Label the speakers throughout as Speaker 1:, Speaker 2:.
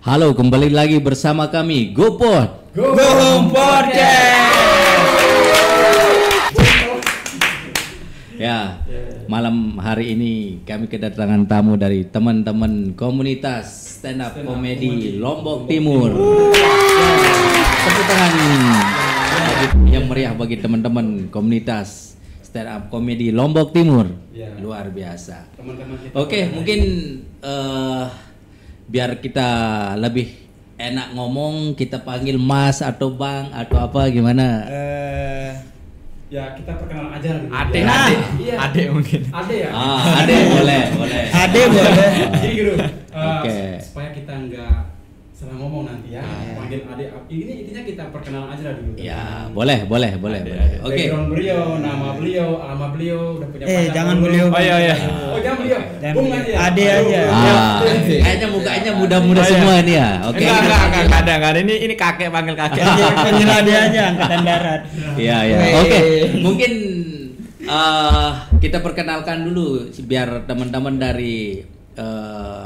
Speaker 1: Halo, kembali lagi bersama kami GoPod.
Speaker 2: Go Podcast.
Speaker 1: Ya, malam hari ini kami kedatangan tamu dari teman-teman komunitas stand up komedi Lombok Timur. Tepuk tangan yang meriah bagi teman-teman komunitas stand up komedi Lombok Timur. Luar biasa. Oke, mungkin biar kita lebih enak ngomong, kita panggil Mas atau Bang atau apa gimana?
Speaker 2: Ya kita perkenalan aja gitu.
Speaker 3: Ade mungkin.
Speaker 2: Ade ya.
Speaker 1: Ade boleh.
Speaker 3: Ade boleh.
Speaker 2: Jadi gitu.
Speaker 1: Oke.
Speaker 2: Supaya kita nggak salah ngomong nanti ya. Panggil Ade. Ini intinya kita perkenalan aja lah dulu.
Speaker 1: Ya, boleh. Oke.
Speaker 2: Background beliau, nama beliau, alamat beliau, udah punya pacar.
Speaker 3: Jangan
Speaker 2: belum?
Speaker 3: beliau.
Speaker 2: Oh iya. Oh jangan beliau. Bung aja.
Speaker 3: Ade aja.
Speaker 1: Kayaknya mukanya muda-muda semua ini ya. Oke.
Speaker 3: Enggak ada. Ini kakek panggil kakek. Panggil Ade aja angkatan darat.
Speaker 1: Iya. Oke. Mungkin kita perkenalkan dulu biar teman-teman dari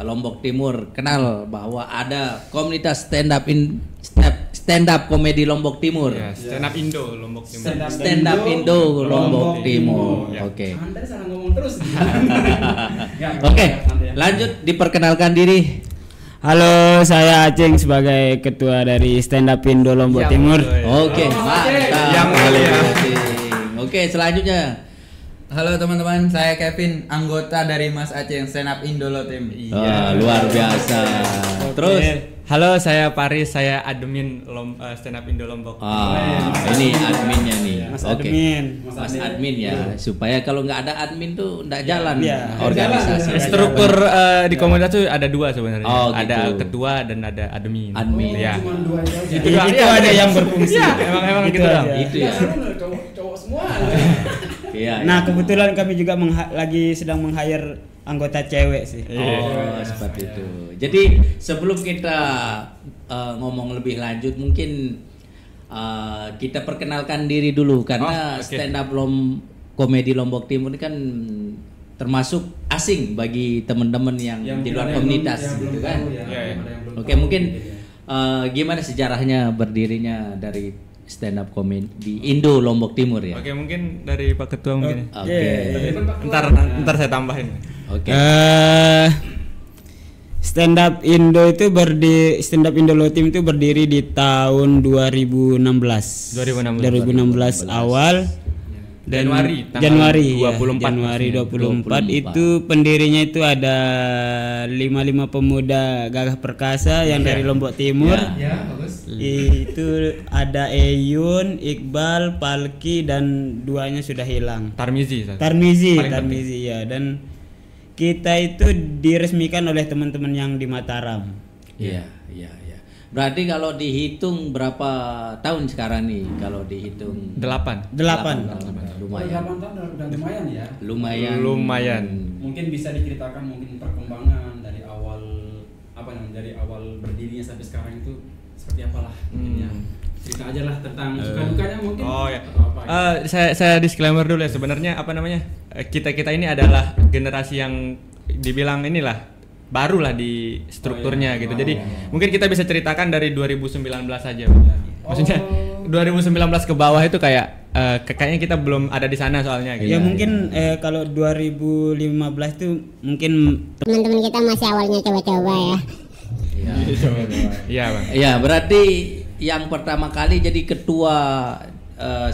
Speaker 1: Lombok Timur kenal bahwa ada komunitas stand up komedi Lombok Timur.
Speaker 3: Ya, stand up Indo Lombok Timur.
Speaker 1: Stand up Indo Lombok Timur. Oke.
Speaker 2: Anda salah ngomong terus.
Speaker 1: Oke. Lanjut diperkenalkan diri.
Speaker 4: Halo, saya Aceng sebagai ketua dari Stand Up Indo Lombok Timur.
Speaker 1: Oke, mantap.
Speaker 3: Yang mulia.
Speaker 1: Oke, selanjutnya.
Speaker 5: Halo teman-teman, saya Kevin, anggota dari Mas Aceh Stand Up Indo Lombok Timur.
Speaker 1: Luar biasa. Terus
Speaker 3: Halo, saya Paris, saya admin stand up Indo Lombok.
Speaker 1: Ini adminnya nih.
Speaker 4: Mas
Speaker 1: Oke.
Speaker 4: admin.
Speaker 1: Mas admin ya, supaya kalau nggak ada admin tuh nggak jalan
Speaker 4: Iya.
Speaker 1: organisasi.
Speaker 3: Struktur di komunitas tuh ada dua sebenarnya.
Speaker 1: Oh,
Speaker 3: ada
Speaker 1: gitu.
Speaker 3: ketua dan ada admin.
Speaker 1: Admin.
Speaker 3: Ya.
Speaker 2: Cuma dua aja.
Speaker 4: Itu aja yang berfungsi.
Speaker 3: Iya, emang
Speaker 4: Itu
Speaker 3: gitu
Speaker 4: aja.
Speaker 3: dong.
Speaker 1: Itu ya.
Speaker 2: Cowok semua.
Speaker 1: Iya.
Speaker 4: Nah, kebetulan kami juga lagi sedang meng-hire anggota cewek sih.
Speaker 1: Seperti itu. Jadi sebelum kita ngomong lebih lanjut, mungkin kita perkenalkan diri dulu karena stand up komedi Lombok Timur ini kan termasuk asing bagi teman-teman yang di luar komunitas gitu kan. Oke, mungkin gimana sejarahnya berdirinya dari stand up komedi Indo Lombok Timur ya?
Speaker 3: Oke, mungkin dari Pak Ketua mungkin.
Speaker 1: Oke.
Speaker 3: Ntar saya tambahin.
Speaker 1: Oke.
Speaker 4: Stand Up Indo Lombok Timur itu berdiri di tahun 2016 awal. Dan Januari 24 itu pendirinya itu ada 55 pemuda gagah perkasa yang dari Lombok Timur.
Speaker 2: Ya, bagus.
Speaker 4: Itu ada Eyun, Iqbal, Palki dan duanya sudah hilang.
Speaker 3: Tarmizi
Speaker 4: Ya, dan kita itu diresmikan oleh teman-teman yang di Mataram.
Speaker 1: Iya. Berarti kalau dihitung berapa tahun sekarang nih? Kalau dihitung
Speaker 3: 8.
Speaker 1: lumayan.
Speaker 2: 8 tahun udah lumayan ya.
Speaker 1: Lumayan.
Speaker 2: Mungkin bisa diceritakan mungkin perkembangan dari awal dari awal berdirinya sampai sekarang itu seperti apalah mungkin ya. Cerita aja lah tentang suka dukanya mungkin. Atau apa,
Speaker 3: Saya disclaimer dulu ya, sebenarnya kita ini adalah generasi yang dibilang inilah baru lah di strukturnya gitu. Jadi mungkin kita bisa ceritakan dari 2019 saja. Maksudnya 2019 ke bawah itu kayaknya kita belum ada di sana soalnya gitu.
Speaker 4: Ya mungkin kalau 2015 itu mungkin
Speaker 6: teman-teman kita masih awalnya coba-coba ya.
Speaker 3: Iya, Bang.
Speaker 1: Ya, berarti yang pertama kali jadi ketua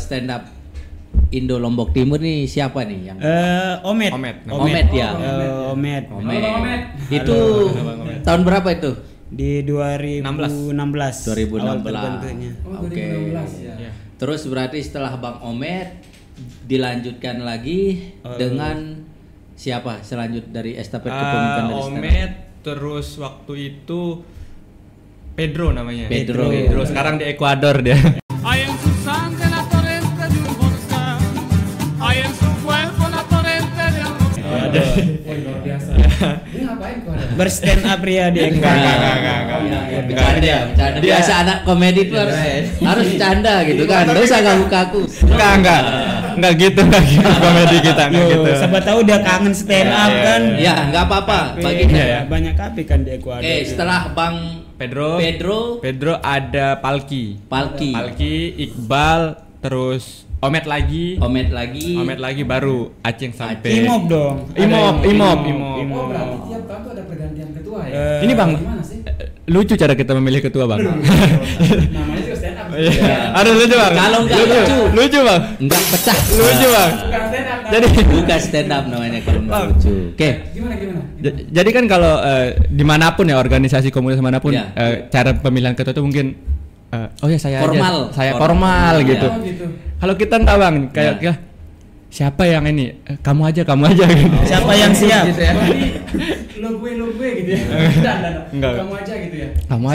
Speaker 1: stand up Indo Lombok Timur nih siapa nih yang
Speaker 4: Omet
Speaker 1: ya.
Speaker 4: Omet.
Speaker 1: Itu tahun berapa itu?
Speaker 4: Di 2016 awal terbentuknya.
Speaker 1: Oke.
Speaker 2: 2016 ya.
Speaker 1: Terus berarti setelah Bang Omet dilanjutkan lagi dengan siapa selanjut dari estafet kepemimpinan dari stand up?
Speaker 3: Omet, terus waktu itu Pedro namanya.
Speaker 1: Pedro.
Speaker 3: Sekarang di Ekuador dia.
Speaker 2: Luar biasa. Ini ngapain kok?
Speaker 4: Berstand up Ria di
Speaker 3: Enggak.
Speaker 1: Bercanda. Biasa anak komedi tuh harus bercanda gitu kan. Enggak usah kaku-kaku.
Speaker 3: Enggak gitu komedi kita gitu.
Speaker 4: Siapa tahu dia kangen stand up kan.
Speaker 1: Ya, enggak apa-apa.
Speaker 4: Banyak kafe kan di Ekuador.
Speaker 1: Setelah Bang
Speaker 3: Pedro, ada Palki, Iqbal, terus Omet lagi, baru Aceng sampai
Speaker 4: Imob dong.
Speaker 3: Imob.
Speaker 2: Oh, berarti tiap tahun tuh ada pergantian ketua ya?
Speaker 3: Ini Bang,
Speaker 2: gimana sih?
Speaker 3: lucu cara kita memilih ketua Bang.
Speaker 2: Namanya juga stand up.
Speaker 3: Aduh lucu Bang.
Speaker 1: Kalau enggak
Speaker 3: lucu Bang.
Speaker 1: Enggak pecah.
Speaker 3: Lucu Bang.
Speaker 2: Bukan stand up.
Speaker 3: Jadi
Speaker 1: bukan stand up namanya kalau enggak lucu. Oke.
Speaker 2: Gimana?
Speaker 3: Jadi kan kalau dimanapun ya, organisasi komunitas manapun,
Speaker 1: Ya.
Speaker 3: cara pemilihan ketua itu mungkin saya
Speaker 1: Formal.
Speaker 3: aja, saya formal gitu.
Speaker 2: Oh, gitu.
Speaker 3: Kalau kita enggak Bang, kayak siapa yang ini? Kamu aja gitu.
Speaker 4: Siapa yang siap?
Speaker 5: Gitu ya.
Speaker 2: Lo gue gitu ya.
Speaker 3: Enggak.
Speaker 2: Kamu aja gitu ya.
Speaker 3: Kamu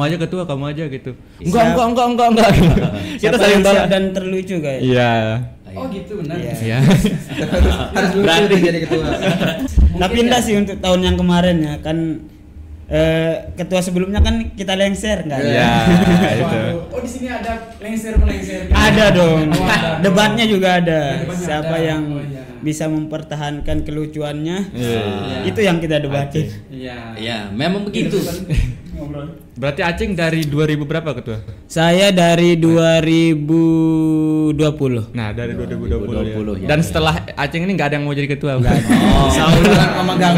Speaker 3: aja ketua, kamu aja gitu.
Speaker 4: Siap.
Speaker 3: Enggak. Kita
Speaker 4: Siapa
Speaker 3: saling
Speaker 4: yang siap
Speaker 3: tolak.
Speaker 4: dan terlucu kayak.
Speaker 3: Iya.
Speaker 2: Oh gitu benar.
Speaker 3: Iya.
Speaker 5: Harus lucu jadi ketua.
Speaker 4: Tapi enggak sih untuk tahun yang kemarin ya kan, ketua sebelumnya kan kita lengser kan?
Speaker 3: Iya, itu.
Speaker 2: Oh di sini ada lengser.
Speaker 4: Ada dong.
Speaker 2: Oh, ada.
Speaker 4: Debatnya juga ada.
Speaker 2: Debatnya
Speaker 4: Siapa
Speaker 2: ada.
Speaker 4: yang
Speaker 2: Oh, iya.
Speaker 4: bisa mempertahankan kelucuannya?
Speaker 3: Iya.
Speaker 4: Itu yang kita debatin.
Speaker 2: Iya.
Speaker 1: Ya, memang begitu.
Speaker 2: Ngobrol.
Speaker 3: Berarti Aceng dari 2000 berapa ketua?
Speaker 4: Saya dari 2020.
Speaker 3: Nah, dari 2020
Speaker 1: ya.
Speaker 3: Dan setelah Aceng ini nggak ada yang mau jadi ketua.
Speaker 5: Saulan memegang.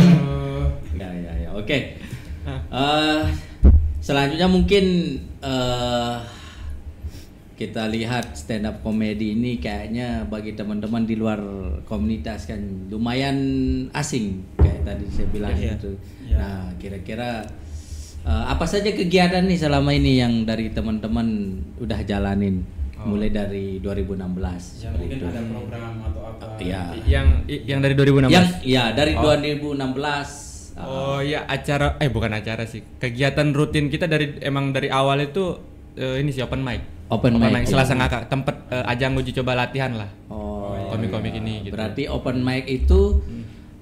Speaker 1: Ya. Oke. Selanjutnya mungkin kita lihat stand up comedy ini kayaknya bagi teman-teman di luar komunitas kan lumayan asing kayak tadi saya bilang gitu. Nah, kira-kira apa saja kegiatan nih selama ini yang dari teman-teman udah jalanin mulai dari 2016?
Speaker 2: Ya mungkin ada program atau apa.
Speaker 1: Iya.
Speaker 3: Yang dari 2016.
Speaker 1: Dari 2016.
Speaker 3: Oh ya, bukan acara sih. Kegiatan rutin kita dari awal itu ini sih open mic.
Speaker 1: Open mic.
Speaker 3: Selasa Ngakak, tempat ajang uji coba latihan lah. Komik-komik ini gitu.
Speaker 1: Berarti open mic itu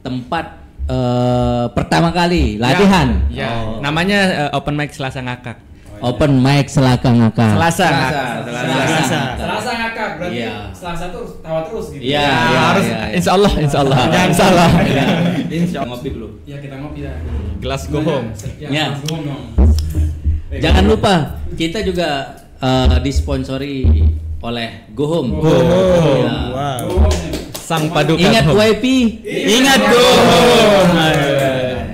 Speaker 1: tempat pertama kali latihan.
Speaker 3: Ya. Namanya open mic Selasa Ngakak.
Speaker 1: Open mic Selasa Ngakak.
Speaker 3: Selasa.
Speaker 2: Selasa ngakak berarti
Speaker 1: Iya.
Speaker 2: Selasa tuh tawa terus gitu.
Speaker 1: Iya,
Speaker 3: Harus
Speaker 1: iya.
Speaker 3: insya Allah.
Speaker 1: Insya Allah.
Speaker 5: Ngopi dulu.
Speaker 2: Ya kita ngopi dah.
Speaker 3: Gelas go home.
Speaker 1: Ya.
Speaker 2: Gelas go home dong.
Speaker 1: Jangan lupa kita juga disponsori oleh Go Home.
Speaker 3: Go Home.
Speaker 1: Ya.
Speaker 4: Wow.
Speaker 2: Go home.
Speaker 3: Sang paduka.
Speaker 1: Ingat
Speaker 3: home.
Speaker 1: YP.
Speaker 4: Ingat dong.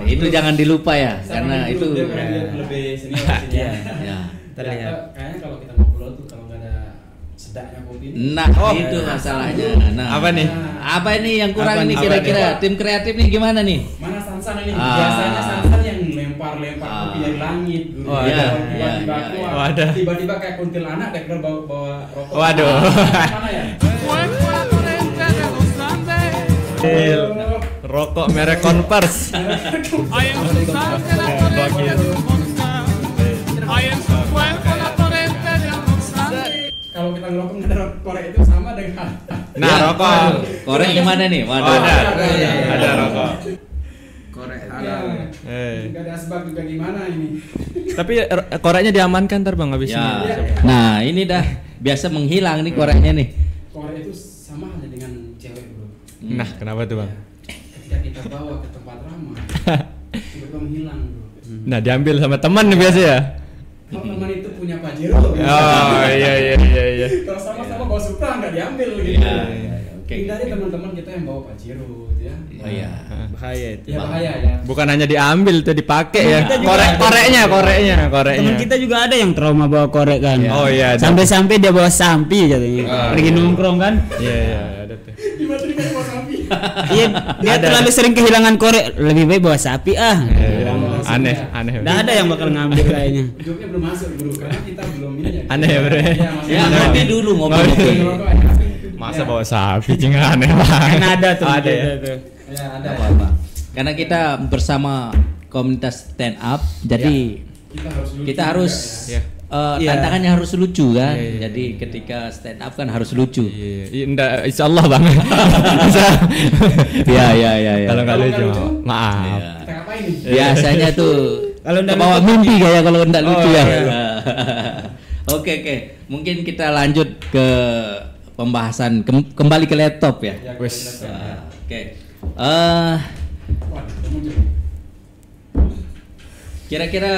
Speaker 1: Itu jangan dilupa ya, karena
Speaker 2: Sama
Speaker 1: itu.
Speaker 2: dulu, dia lebih senior sini ya.
Speaker 1: Ya.
Speaker 4: Terlihat.
Speaker 2: Kayaknya kalau kita ngobrol tuh kalau nggak ada sedaknya kopi ini.
Speaker 1: Nah, itu masalahnya. Nah,
Speaker 3: Apa nih?
Speaker 1: Apa ini yang kurang
Speaker 3: Apa
Speaker 1: nih
Speaker 3: nih?
Speaker 1: kira-kira? Tim kreatif nih gimana nih?
Speaker 2: Mana Sansan ini?
Speaker 1: Ah.
Speaker 2: Biasanya Sansan yang lempar-lempar kopi dari langit. Guru.
Speaker 3: Oh,
Speaker 1: iya,
Speaker 2: Tiba-tiba
Speaker 1: iya,
Speaker 2: keluar.
Speaker 3: iya. Oh, ada.
Speaker 2: Tiba-tiba kayak kuntilanak kayak keluar bawa rokok.
Speaker 3: Waduh.
Speaker 2: Mana ya?
Speaker 3: Rokok merek Converse.
Speaker 2: Kalau kita ngerokok nggak ada korek itu sama dengan
Speaker 3: Nah,
Speaker 1: Ya,
Speaker 3: rokok.
Speaker 1: Korek gimana nih?
Speaker 3: Oh,
Speaker 1: Waduh.
Speaker 3: ada rokok.
Speaker 5: Korek
Speaker 2: ya,
Speaker 5: halal.
Speaker 2: nggak ada asbak juga gimana ini.
Speaker 3: Tapi koreknya diamankan ntar Bang habis
Speaker 1: Ya.
Speaker 3: ini.
Speaker 1: Nah, ini dah biasa menghilang nih koreknya nih.
Speaker 2: Korek itu sama halnya dengan cewek bro.
Speaker 3: Nah, kenapa tuh Bang?
Speaker 2: Ketika kita bawa ke tempat ramah, tiba-tiba menghilang bro.
Speaker 3: Nah, diambil sama teman nih biasa ya.
Speaker 2: Kalau teman itu punya Pajero,
Speaker 3: Oh, iya.
Speaker 2: kalau sama-sama bawa Supra nggak diambil gitu.
Speaker 1: Oke.
Speaker 2: Hindari teman-teman kita yang bawa Pajero, gitu ya.
Speaker 1: Oh iya.
Speaker 4: Bahaya itu.
Speaker 2: Ya bahaya ya.
Speaker 3: Bukan hanya diambil tuh dipakai ya.
Speaker 4: Kita juga
Speaker 3: Koreknya.
Speaker 4: Teman kita juga ada yang trauma bawa korek kan.
Speaker 3: Oh, iya, ada.
Speaker 4: Sampai-sampai dia bawa sampi katanya. Lagi nongkrong kan.
Speaker 3: Iya, ada tuh.
Speaker 2: Tiba-tiba bawa sapi.
Speaker 4: Iya, dia terlalu sering kehilangan korek. Lebih baik bawa sapi ah.
Speaker 3: Aneh.
Speaker 4: Nggak ada yang bakal ngambil kayaknya.
Speaker 2: Joknya belum masuk bro, karena kita belum ini ya.
Speaker 3: Aneh ya, bro.
Speaker 2: Iya, masih
Speaker 1: Ya,
Speaker 2: ada.
Speaker 1: ngopi dulu, ngopi.
Speaker 2: Ngerokok ya.
Speaker 3: Masa
Speaker 2: Ya.
Speaker 3: bawa sapi cing aneh banget.
Speaker 4: Kan ada tuh.
Speaker 3: Ada ya.
Speaker 4: tuh.
Speaker 2: Ya ada.
Speaker 1: Nggak apa-apa. Karena kita bersama komunitas stand up, jadi kita harus
Speaker 3: Ya.
Speaker 4: Iya.
Speaker 1: tantangannya harus lucu kan.
Speaker 3: Iya, iya.
Speaker 1: Jadi ketika stand up kan harus lucu.
Speaker 3: Iya, enggak, insyaallah Bang.
Speaker 1: Iya.
Speaker 3: Kalau nggak
Speaker 2: Kalau
Speaker 3: lucu,
Speaker 2: nggak lucu,
Speaker 3: maaf.
Speaker 1: Iya.
Speaker 2: Kita ngapain nih?
Speaker 1: Biasanya tuh
Speaker 4: Kalau ndak
Speaker 1: kebawa
Speaker 4: lucu,
Speaker 1: mimpi kayak kalau ndak lucu ya.
Speaker 3: iya.
Speaker 1: Oke. Mungkin kita lanjut ke pembahasan kembali ke laptop ya.
Speaker 2: Ya,
Speaker 3: Wes.
Speaker 1: Oke.
Speaker 2: Waduh, udah muncul.
Speaker 1: Kira-kira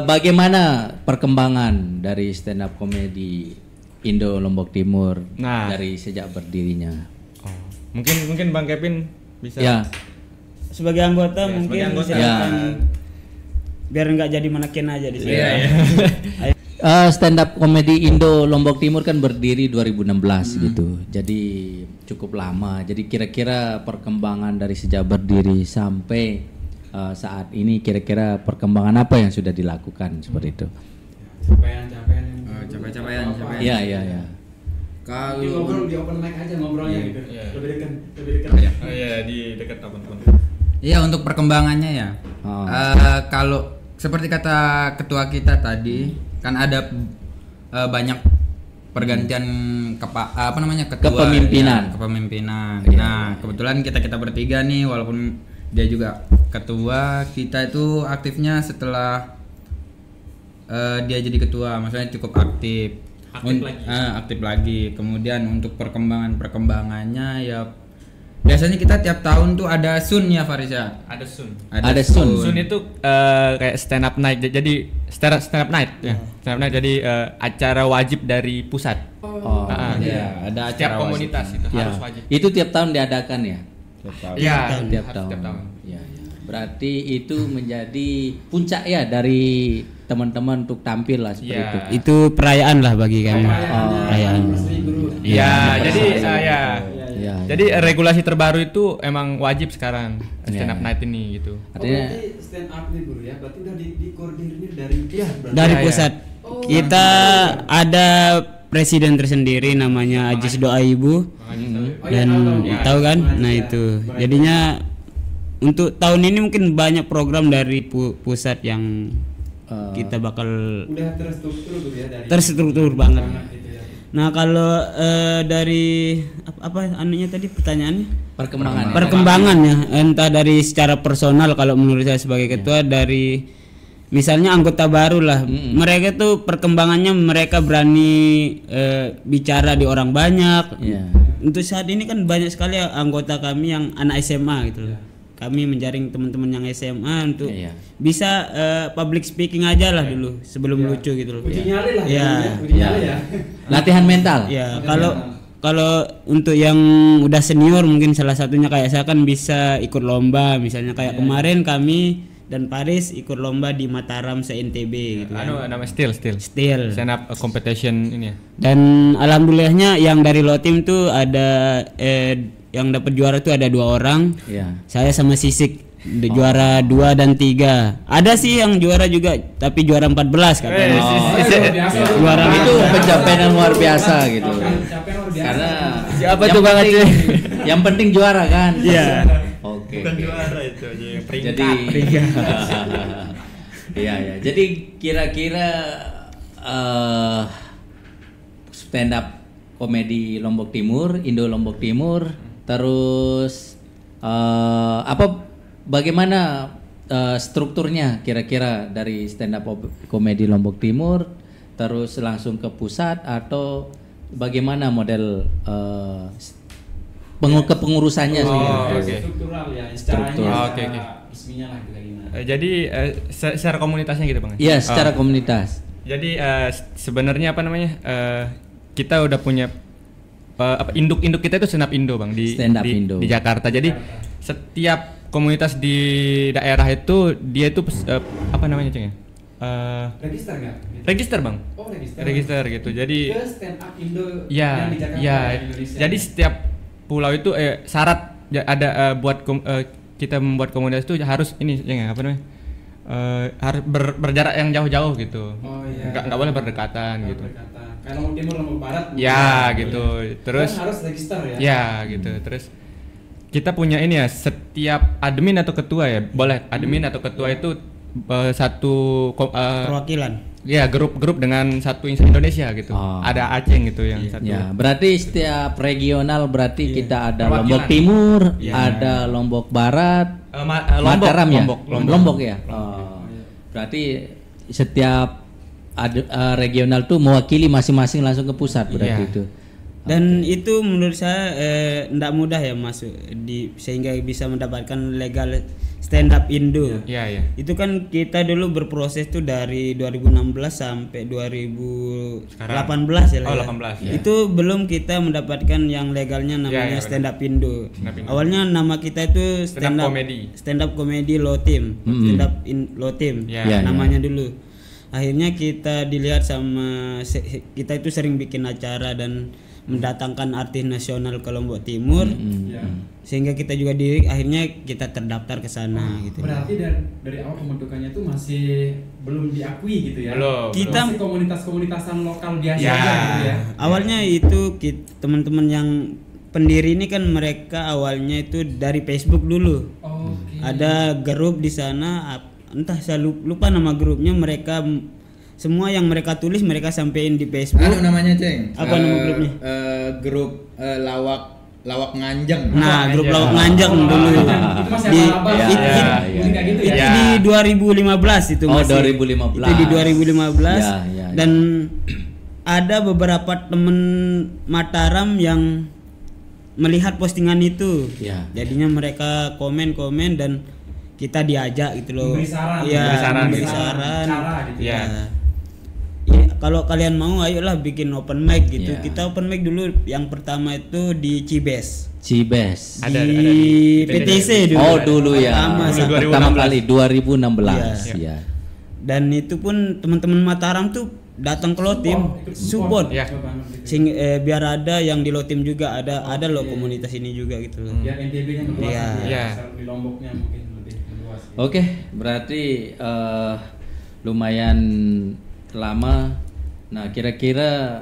Speaker 1: bagaimana perkembangan dari stand up comedy Indo Lombok Timur dari sejak berdirinya?
Speaker 3: Mungkin Bang Kevin bisa.
Speaker 1: Ya.
Speaker 4: Sebagai anggota mungkin
Speaker 3: sebagai anggota.
Speaker 4: silakan. Biar nggak jadi manekin aja di sini.
Speaker 1: Stand up comedy Indo Lombok Timur kan berdiri 2016 gitu. Jadi cukup lama. Jadi kira-kira perkembangan dari sejak berdiri sampai saat ini, kira-kira perkembangan apa yang sudah dilakukan seperti itu?
Speaker 5: Capaian.
Speaker 1: Iya.
Speaker 2: Kalau ngobrol di open mic aja ngobrolnya gitu. Lebih dekat.
Speaker 3: Oh iya, di dekat teman-teman.
Speaker 5: Iya, untuk perkembangannya ya. Kalau seperti kata ketua kita tadi, kan ada banyak pergantian ketua
Speaker 1: kepemimpinan.
Speaker 5: Kepemimpinan. Nah, kebetulan kita bertiga nih, walaupun dia juga ketua, kita itu aktifnya setelah dia jadi ketua, maksudnya cukup aktif. Aktif lagi. Kemudian untuk perkembangannya ya biasanya kita tiap tahun tuh ada Sun ya Farisya.
Speaker 3: Ada Sun. Sun itu kayak stand up night. Jadi stand up night ya. Stand up night jadi acara wajib dari pusat.
Speaker 5: Ada acara
Speaker 3: setiap komunitas itu harus wajib.
Speaker 1: Itu tiap tahun diadakan ya?
Speaker 3: Tiap tahun.
Speaker 1: Ya. Berarti itu menjadi puncak ya dari teman-teman untuk tampil lah seperti itu.
Speaker 4: Itu perayaan lah bagi kami. Perayaan.
Speaker 3: Jadi regulasi terbaru itu emang wajib sekarang stand up night ini gitu.
Speaker 2: Artinya stand up nih Guru ya, berarti udah dikoordinir
Speaker 4: dari pusat. Kita ada presiden tersendiri namanya Ajis Doa Ibu. Dan tahu kan? Nah itu. Jadinya untuk tahun ini mungkin banyak program dari pusat yang kita bakal
Speaker 2: udah terstruktur ya dari
Speaker 4: terstruktur banget. Nah kalau dari apa anunya tadi pertanyaannya? Perkembangannya entah dari secara personal kalau menurut saya sebagai ketua dari misalnya anggota baru lah, mereka tuh perkembangannya mereka berani bicara di orang banyak. Untuk saat ini kan banyak sekali anggota kami yang anak SMA gitu loh. Kami menjaring teman-teman yang SMA untuk bisa public speaking aja lah dulu sebelum lucu gitu loh.
Speaker 2: Uji nyali lah.
Speaker 1: Latihan mental.
Speaker 4: Ya, kalau untuk yang udah senior mungkin salah satunya kayak saya kan bisa ikut lomba misalnya kayak kemarin kami dan Paris ikut lomba di Mataram se-NTB gitu kan.
Speaker 3: Nama Steel stand up competition ini ya.
Speaker 4: Dan alhamdulillahnya yang dari Lotim tuh ada yang dapat juara tuh ada 2 orang. Saya sama Sisik juara 2 dan 3. Ada sih yang juara juga tapi juara 14 katanya.
Speaker 1: Juara itu pencapaian yang luar biasa gitu. Karena
Speaker 3: siapa tuh Bang Aceh?
Speaker 1: Yang penting juara kan?
Speaker 4: Iya.
Speaker 1: Oke.
Speaker 3: Bukan juara itu aja yang peringkat.
Speaker 1: Iya. Jadi kira-kira stand up komedi Lombok Timur, Indo Lombok Timur, terus bagaimana strukturnya kira-kira dari stand up komedi Lombok Timur, terus langsung ke pusat atau bagaimana model kepengurusannya?
Speaker 2: Struktural ya, secara resminya lah kita gimana.
Speaker 3: Jadi secara komunitasnya gitu Bang?
Speaker 1: Iya, secara komunitas.
Speaker 3: Jadi sebenarnya kita udah punya induk kita itu stand up Indo Bang di Jakarta. Jadi setiap komunitas di daerah itu dia itu
Speaker 2: register nggak?
Speaker 3: Register Bang.
Speaker 2: Oh register.
Speaker 3: Register gitu. Jadi
Speaker 2: stand up Indo yang di Jakarta Indonesia.
Speaker 3: Jadi setiap pulau itu syarat ada buat kita membuat komunitas itu harus ini harus berjarak yang jauh-jauh gitu. Nggak boleh berdekatan gitu.
Speaker 2: Kayak Lombok Timur, Lombok Barat.
Speaker 3: Ya gitu. Terus
Speaker 2: harus register ya.
Speaker 3: Ya gitu. Terus kita punya ini ya, setiap admin atau ketua ya, boleh admin atau ketua itu satu
Speaker 4: perwakilan.
Speaker 3: Ya, grup dengan satu Indonesia gitu. Ada Aceh gitu yang satu.
Speaker 1: Ya, berarti setiap regional berarti kita ada Lombok Timur, ada Lombok Barat, Mataram ya. Lombok ya. Berarti setiap regional tuh mewakili masing-masing langsung ke pusat berarti itu.
Speaker 4: Dan itu menurut saya tidak mudah ya masuk sehingga bisa mendapatkan legal stand up Indo.
Speaker 3: Iya.
Speaker 4: Itu kan kita dulu berproses tuh dari 2016 sampai 2018 ya.
Speaker 3: Oh, 18.
Speaker 4: Ya. Itu belum kita mendapatkan yang legalnya namanya stand up Indo. Awalnya nama kita itu stand up comedy low team. Stand up low team namanya dulu. Akhirnya kita dilihat sama kita itu sering bikin acara dan mendatangkan artis nasional ke Lombok Timur, sehingga kita juga akhirnya kita terdaftar ke sana gitu.
Speaker 2: Berarti dari awal pembentukannya itu masih belum diakui gitu ya?
Speaker 4: Kita
Speaker 2: masih komunitas-komunitasan lokal biasa aja gitu ya?
Speaker 4: Awalnya itu teman-teman yang pendiri ini kan mereka awalnya itu dari Facebook dulu. Ada grup di sana, entah saya lupa nama grupnya, mereka semua yang mereka tulis mereka sampein di Facebook.
Speaker 5: Namanya Ceng?
Speaker 4: Apa nama grupnya?
Speaker 5: Grup lawak nganjeng.
Speaker 4: Nah, grup lawak nganjeng dulu.
Speaker 2: Itu masih gitu ya?
Speaker 4: Itu di 2015 itu masih.
Speaker 1: 2015.
Speaker 4: Itu di 2015. Dan ada beberapa temen Mataram yang melihat postingan itu. Jadinya mereka komen dan kita diajak gitu loh.
Speaker 2: Memberi saran.
Speaker 4: Memberi saran.
Speaker 2: Gitu ya.
Speaker 4: Kalau kalian mau ayolah bikin open mic gitu. Kita open mic dulu yang pertama itu di Cibes.
Speaker 3: Ada
Speaker 4: di PTC dulu.
Speaker 1: Dulu ya. Pertama kali 2016 ya.
Speaker 4: Dan itu pun teman-teman Mataram tuh datang ke Lotim support. Biar ada yang di Lotim juga ada loh komunitas ini juga gitu loh.
Speaker 2: Biar NTB-nya meluas di Lomboknya mungkin lebih meluas.
Speaker 1: Oke, berarti lumayan lama. Nah, kira-kira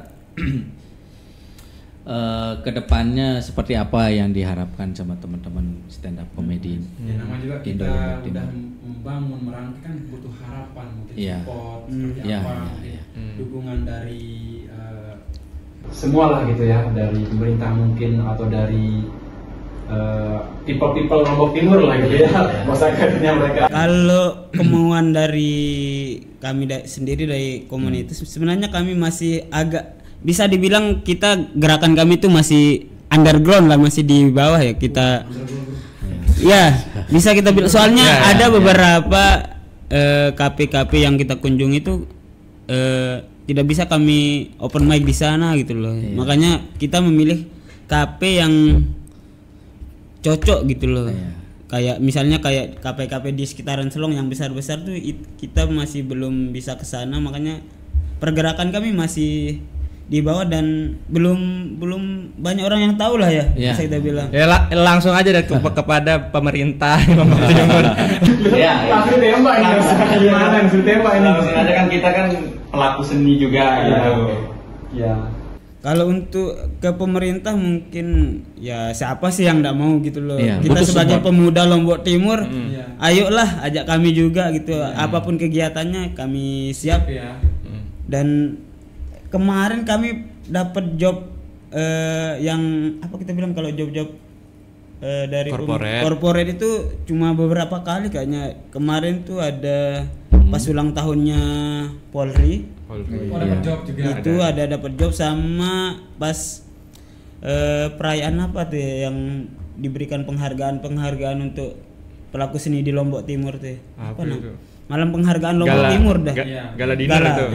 Speaker 1: kedepannya seperti apa yang diharapkan sama teman-teman stand up comedy?
Speaker 2: Ya, nama juga kita udah membangun merangkai kan butuh harapan, mungkin support seperti apa, dukungan dari semua lah gitu ya, dari pemerintah mungkin atau dari people Lombok Timur lah gitu ya, masyarakatnya mereka.
Speaker 4: Kalau kemauan dari kami sendiri dari komunitas, sebenarnya kami masih agak bisa dibilang kita gerakan kami itu masih underground lah, masih di bawah ya kita. Ya bisa kita bilang, soalnya ada beberapa kafe-kafe yang kita kunjungi itu tidak bisa kami open mic di sana gitu loh. Makanya kita memilih kafe yang cocok gitu loh. Kayak misalnya kayak kafe-kafe di sekitaran Selong yang besar-besar tuh kita masih belum bisa ke sana, makanya pergerakan kami masih di bawah dan belum banyak orang yang tahu lah ya. Bisa kita bilang.
Speaker 3: Langsung aja kepada pemerintah.
Speaker 2: Langsung tembak ini. Langsung tembak ini.
Speaker 5: Langsung aja kan kita kan pelaku seni juga gitu.
Speaker 4: Kalau untuk ke pemerintah mungkin ya siapa sih yang enggak mau gitu loh. Kita sebagai pemuda Lombok Timur, ayolah ajak kami juga gitu. Apapun kegiatannya kami siap. Dan kemarin kami dapat job yang apa kita bilang, kalau job-job dari corporate itu cuma beberapa kali kayaknya. Kemarin tuh ada pas ulang tahunnya Polri.
Speaker 2: Dapat job juga.
Speaker 4: Itu ada dapat job, sama pas perayaan apa tuh yang diberikan penghargaan untuk pelaku seni di Lombok Timur tuh. Apa namanya? Malam penghargaan Lombok Timur dah.
Speaker 3: Gala dinner itu.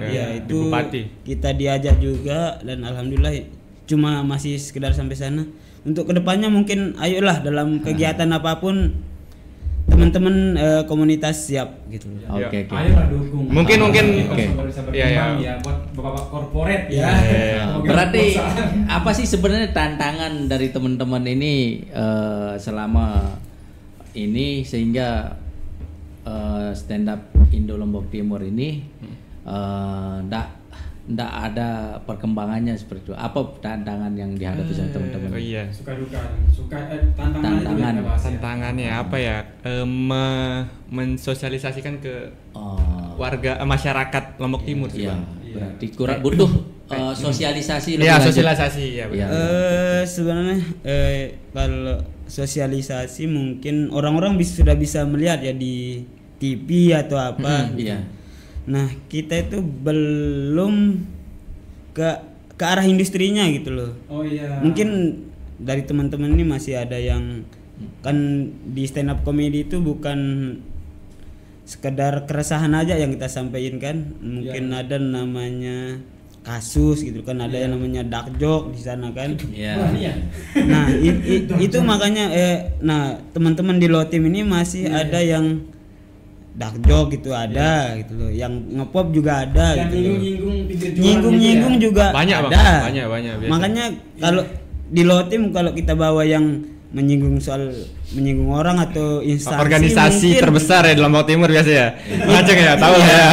Speaker 4: Ya, itu kita diajak juga dan alhamdulillah cuma masih sekedar sampai sana. Untuk kedepannya mungkin ayolah dalam kegiatan apapun teman-teman komunitas siap gitu.
Speaker 1: Oke.
Speaker 2: Ayolah dukung.
Speaker 3: Mungkin
Speaker 2: ya buat bapak korporat ya.
Speaker 1: Berarti apa sih sebenarnya tantangan dari teman-teman ini selama ini sehingga stand up Indo Lombok Timur ini ndak ada perkembangannya seperti itu? Apa tantangan yang dihadapi sama teman-teman?
Speaker 2: Suka duka,
Speaker 3: tantangannya apa ya? Mensosialisasikan ke warga masyarakat Lombok Timur sih, Bang.
Speaker 1: Berarti kurang butuh sosialisasi lebih
Speaker 3: lanjut.
Speaker 1: Sosialisasi
Speaker 3: ya.
Speaker 4: Sebenarnya kalau sosialisasi mungkin orang-orang sudah bisa melihat ya di TV atau apa.
Speaker 1: Iya.
Speaker 4: Nah, kita itu belum ke ke arah industrinya gitu loh.
Speaker 2: Oh iya.
Speaker 4: Mungkin dari teman-teman ini masih ada yang kan di stand up comedy itu bukan sekedar keresahan aja yang kita sampaikan kan. Mungkin ada namanya kasus gitu kan, ada yang namanya dark joke di sana kan. Nah, itu makanya nah, teman-teman di Low Team ini masih ada yang dark joke gitu ada gitu loh. Yang ngepop juga ada
Speaker 2: yang
Speaker 4: gitu.
Speaker 2: Nyinggung
Speaker 4: juga
Speaker 3: banyak
Speaker 4: ada.
Speaker 3: Banyak biasa.
Speaker 4: Makanya kalau di Low Team kalau kita bawa yang menyinggung orang atau instansi
Speaker 3: organisasi
Speaker 4: mungkin,
Speaker 3: terbesar ya dalam Jawa Timur biasa ya. Ngajak ya, tahu ya.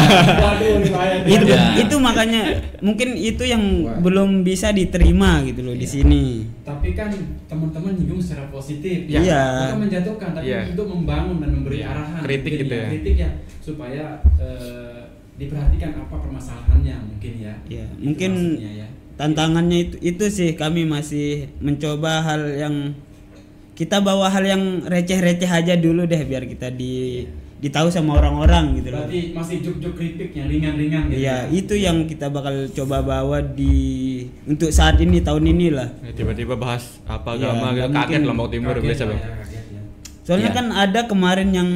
Speaker 4: Itu makanya mungkin itu yang belum bisa diterima gitu loh di sini.
Speaker 2: Tapi kan teman-teman nyinggung secara positif.
Speaker 4: Iya.
Speaker 2: Bukan menjatuhkan, tapi untuk membangun dan memberi arahan.
Speaker 3: Kritik gitu ya.
Speaker 2: Kritik ya supaya diperhatikan apa permasalahannya mungkin ya.
Speaker 4: Iya, mungkin tantangannya itu sih, kami masih mencoba hal yang kita bawa hal yang receh-receh aja dulu deh biar kita ditahu sama orang-orang gitu loh.
Speaker 2: Berarti masih juk-juk kritik yang ringan-ringan gitu.
Speaker 4: Iya, itu yang kita bakal coba bawa untuk saat ini, tahun ini lah.
Speaker 3: Tiba-tiba bahas apa agama gitu, kaget Lombok Timur biasa Bang.
Speaker 4: Soalnya kan ada kemarin yang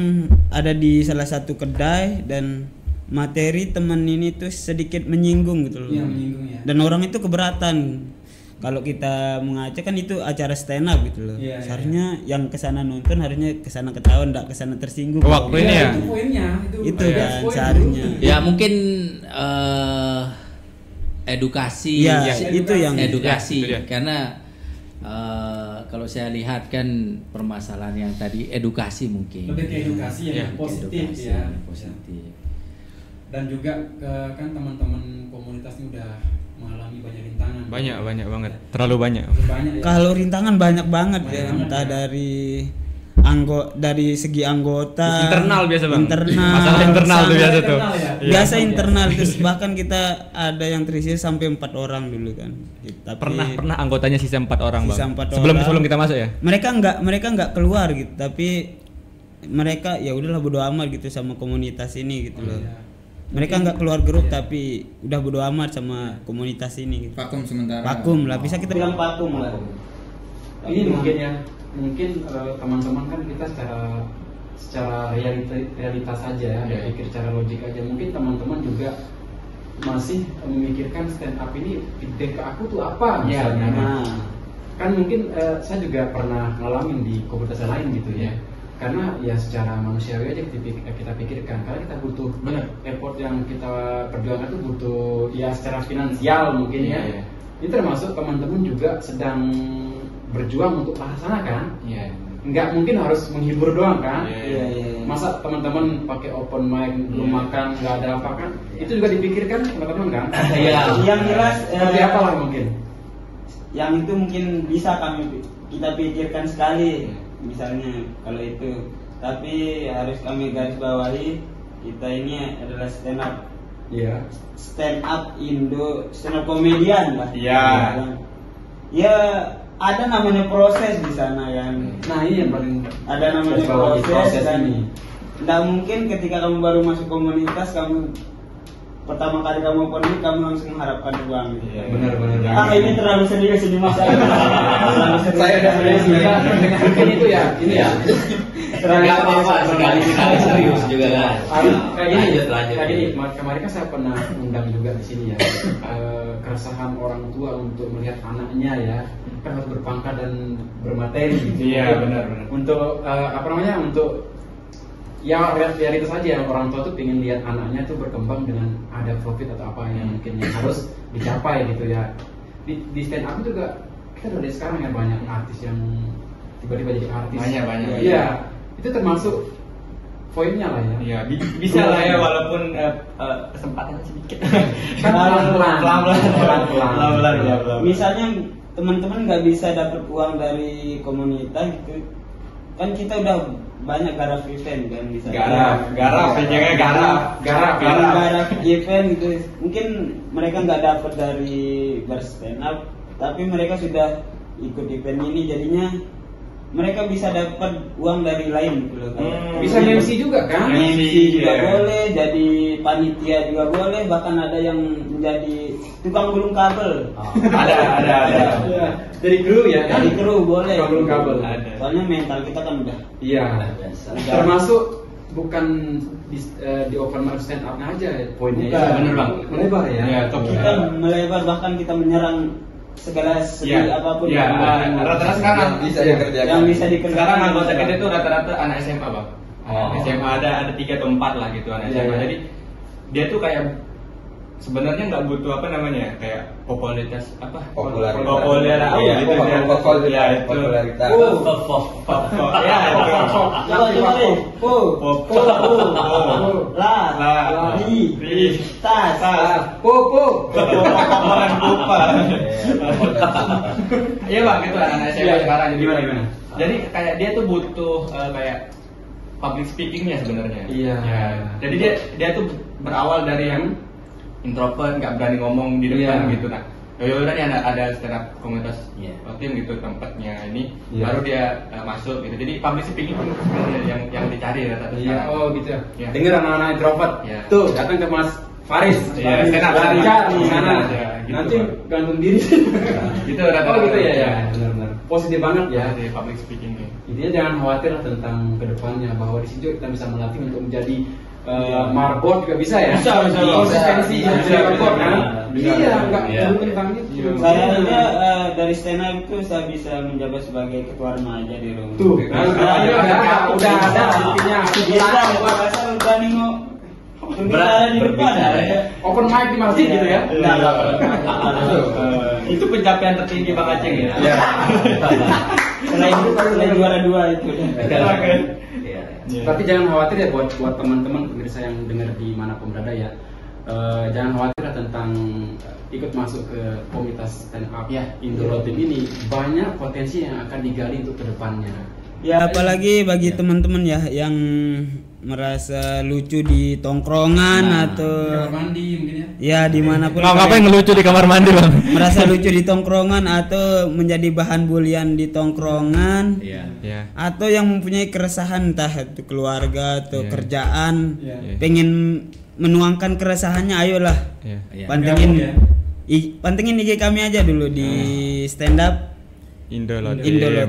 Speaker 4: ada di salah satu kedai dan materi teman ini tuh sedikit menyinggung gitu loh.
Speaker 2: Iya, menyinggung ya.
Speaker 4: Dan orang itu keberatan. Kalau kita mengajak kan itu acara stand up gitu loh. Seharusnya yang kesana nonton harusnya kesana ketawa, enggak kesana tersinggung.
Speaker 3: Waktu ini ya.
Speaker 2: Itu poinnya.
Speaker 4: Itu kan seharusnya.
Speaker 1: Ya mungkin edukasi.
Speaker 4: Ya, itu yang
Speaker 1: edukasi karena kalau saya lihat kan permasalahan yang tadi edukasi mungkin.
Speaker 2: Lebih ke edukasi yang positif
Speaker 1: edukasi,
Speaker 2: ya.
Speaker 1: Positif.
Speaker 2: Dan juga kan teman-teman komunitas ini udah mengalami banyak rintangan.
Speaker 3: Banyak banget. Terlalu banyak.
Speaker 2: Ya.
Speaker 4: Kalau rintangan banyak banget ya, entah dari segi anggota,
Speaker 3: internal biasa Bang.
Speaker 4: Masalah
Speaker 3: internal tuh biasa tuh.
Speaker 4: Biasa internal terus bahkan kita ada yang terisi sampai 4 orang dulu kan. Tapi
Speaker 3: pernah anggotanya sisa 4 orang Bang. Sebelum kita masuk ya.
Speaker 4: Mereka nggak keluar gitu, tapi mereka ya udahlah bodo amat gitu sama komunitas ini gitu loh. Mereka nggak keluar grup tapi udah bodo amat sama komunitas ini gitu.
Speaker 5: Vakum sementara.
Speaker 4: Vakum lah, bisa kita bilang vakum lah.
Speaker 2: Ini mungkin teman-teman kan kita secara realitas saja ya, berpikir secara logik aja. Mungkin teman-teman juga masih memikirkan stand up ini feedback ke aku tuh apa misalnya. Kan mungkin saya juga pernah ngalamin di komunitas lain gitu ya. Karena ya secara manusiawi aja kita pikirkan, karena kita butuh effort yang kita perjuangkan itu butuh ya secara finansial mungkin ya. Ini termasuk teman-teman juga sedang berjuang untuk laksanakan. Nggak mungkin harus menghibur doang kan. Masa teman-teman pakai open mic belum makan nggak ada apa kan? Itu juga dipikirkan teman-teman kan.
Speaker 4: Yang jelas
Speaker 2: seperti apa lah mungkin.
Speaker 4: Yang itu mungkin bisa kita pikirkan sekali. Misalnya kalau itu, tapi harus kami garis bawahi kita ini adalah stand up Indo, stand up komedian lah. Ya ada namanya proses di sana kan.
Speaker 2: Nah ini yang paling
Speaker 4: ada namanya proses dan tidak mungkin ketika kamu baru masuk komunitas pertama kali kamu pergi kamu langsung mengharapkan uang.
Speaker 2: Benar.
Speaker 4: Ini terlalu serius ini Mas.
Speaker 2: Saya udah serius juga. Mungkin itu ya, ini ya.
Speaker 1: Terlalu sekali serius juga kan.
Speaker 2: Kayak gini. Kemarin kan saya pernah undang juga di sini ya. Keresahan orang tua untuk melihat anaknya ya, kan harus berpangkat dan bermateri.
Speaker 3: Iya benar.
Speaker 2: Untuk untuk ya realitas saja orang tua tuh pengen lihat anaknya tuh berkembang dengan ada profit atau apa yang mungkin yang harus dicapai gitu ya. Di stand up juga kita udah lihat sekarang ya banyak artis yang tiba-tiba jadi artis. Banyak. Iya, itu termasuk poinnya lah ya.
Speaker 3: Iya, bisa lah ya walaupun kesempatannya sedikit.
Speaker 2: Kan pelan-pelan.
Speaker 4: Misalnya teman-teman nggak bisa dapat uang dari komunitas gitu, kan kita udah banyak garap event kan bisa.
Speaker 3: Garap
Speaker 4: event gitu. Mungkin mereka nggak dapat dari bar stand up, tapi mereka sudah ikut event ini jadinya mereka bisa dapat uang dari lain gitu loh.
Speaker 2: Bisa MC juga kan?
Speaker 4: MC juga boleh, jadi panitia juga boleh, bahkan ada yang menjadi tukang gulung kabel.
Speaker 2: Ada. Dari kru ya?
Speaker 4: Dari kru boleh.
Speaker 2: Tukang gulung kabel.
Speaker 4: Soalnya mental kita kan udah.
Speaker 2: Iya. Termasuk bukan di open mic stand up aja poinnya.
Speaker 3: Bener bang.
Speaker 2: Melebar ya.
Speaker 4: Kita melebar, bahkan kita menyerang segala segi apapun.
Speaker 3: Rata-rata sekarang
Speaker 5: bisa dikerjakan.
Speaker 4: Yang bisa dikerjakan.
Speaker 3: Sekarang anggota kita itu rata-rata anak SMA bang. SMA ada 3 atau 4 lah gitu anak SMA. Jadi dia tuh kayak sebenarnya nggak butuh apa namanya kayak popularitas gitu
Speaker 5: popularitas.
Speaker 3: Iya bang, gitu anak SMA sekarang gimana? Jadi kayak dia tuh butuh kayak public speakingnya sebenarnya.
Speaker 2: Iya.
Speaker 3: Jadi dia tuh berawal dari yang introvert, nggak berani ngomong di depan gitu. Nah, yaudah nih ada stand up komunitas tim gitu tempatnya ini, baru dia masuk gitu. Jadi public speaking pun sebenarnya yang dicari rata-rata.
Speaker 2: Iya. Oh gitu. Dengar anak-anak introvert. Tuh datang ke Mas Faris.
Speaker 3: Stand up
Speaker 2: di sana. Nanti gantung diri.
Speaker 3: Gitu rata-rata.
Speaker 2: Oh gitu ya. Benar-benar. Positif banget ya
Speaker 3: di public speakingnya.
Speaker 2: Intinya jangan khawatir tentang kedepannya, bahwa di situ kita bisa melatih untuk menjadi marbot juga bisa ya. Konsistensi jadi marbot kan. Iya, enggak perlu tentang itu.
Speaker 4: Saya dari stand up itu saya bisa menjabat sebagai ketua remaja di rumah.
Speaker 2: Tuh, udah ada artinya.
Speaker 4: Bisa, saya udah nengok. Berada di depan
Speaker 2: Open mic di masjid gitu ya.
Speaker 3: Itu pencapaian tertinggi Bang Aceh ya.
Speaker 4: Selain juara 2 itu.
Speaker 2: Tapi jangan khawatir ya buat teman-teman pemirsa yang dengar di manapun berada ya. Jangan khawatir tentang ikut masuk ke komunitas stand up Indolo Team ini. Banyak potensi yang akan digali untuk kedepannya.
Speaker 4: Ya apalagi bagi teman-teman ya yang merasa lucu di tongkrongan atau
Speaker 2: kamar mandi mungkin ya.
Speaker 4: Ya dimanapun.
Speaker 3: Ngapain ngelucu di kamar mandi bang?
Speaker 4: Merasa lucu di tongkrongan atau menjadi bahan bulian di tongkrongan. Atau yang mempunyai keresahan entah itu keluarga atau kerjaan, pengen menuangkan keresahannya, ayolah. Pantengin IG kami aja dulu di stand up Indolo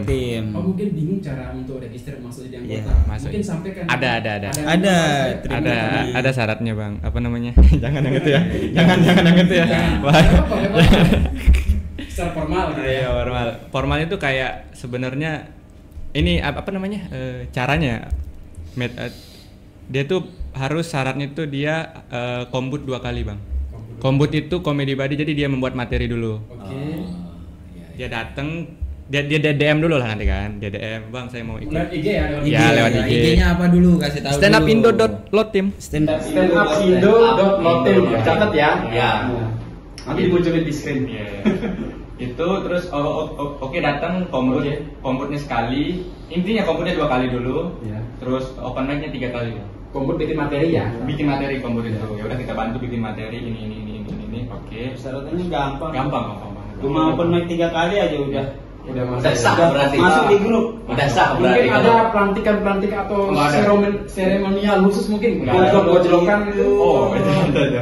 Speaker 4: Team.
Speaker 2: Oh mungkin bingung cara untuk register masuk jadi anggota. Mungkin sampaikan.
Speaker 3: Ada syaratnya bang. Apa namanya? Jangan yang itu ya. Jangan yang itu ya.
Speaker 2: Secara formal gitu ya.
Speaker 3: Formal itu kayak sebenarnya ini apa namanya? Caranya dia tuh harus syaratnya tuh dia kombut 2 kali bang. Kombut itu comedy buddy, jadi dia membuat materi dulu. Dia datang, dia DM dulu lah nanti kan. Dia DM, "Bang, saya mau ikut."
Speaker 2: Lewat IG ya,
Speaker 3: lewat IG.
Speaker 5: IG-nya apa dulu? Kasih tahu.
Speaker 3: Standupindo.lotim.
Speaker 2: Standupindo.lotim. Catat ya. Nanti dimunculin di screen.
Speaker 3: Itu terus oke datang kombutnya sekali. Intinya kombutnya 2 kali dulu. Terus open mic-nya 3 kali.
Speaker 2: Kombut bikin materi ya.
Speaker 3: Bikin materi kombut itu. Ya udah kita bantu bikin materi ini. Oke.
Speaker 4: Syaratnya gampang
Speaker 3: Gampang.
Speaker 4: Cuma open mic 3 kali aja udah
Speaker 1: sah berarti.
Speaker 4: Masuk di grup.
Speaker 1: Udah sah berarti.
Speaker 2: Mungkin ada pelantikan atau seremonial khusus mungkin.
Speaker 3: Gojlokan
Speaker 2: itu.